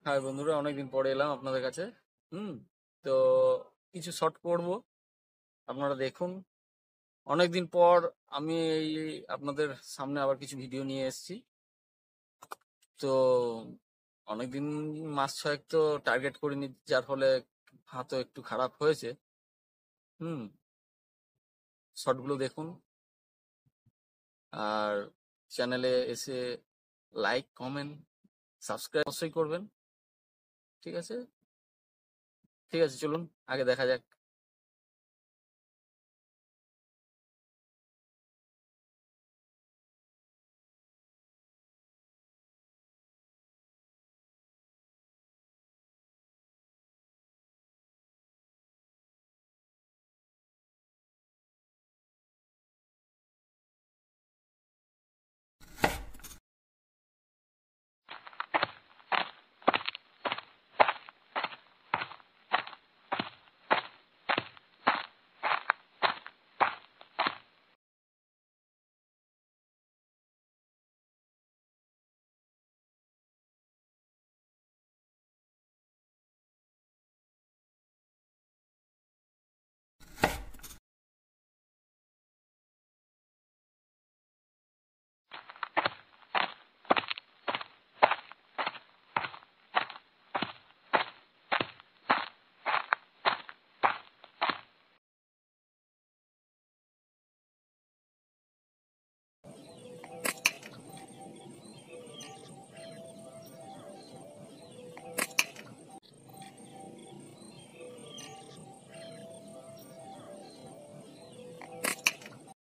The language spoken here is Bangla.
হাই বন্ধুরা, অনেকদিন পরে এলাম আপনাদের কাছে। তো কিছু শর্ট করব, আপনারা দেখুন। অনেকদিন পর আমি এই আপনাদের সামনে আবার কিছু ভিডিও নিয়ে এসেছি। তো অনেকদিন, মাস ছয়েক তো টার্গেট করিনি, যার ফলে হাতও একটু খারাপ হয়েছে। হুম শর্টগুলো দেখুন, আর চ্যানেলে এসে লাইক, কমেন্ট, সাবস্ক্রাইব অবশ্যই করবেন। ঠিক আছে, ঠিক আছে, চলুন আগে দেখা যাক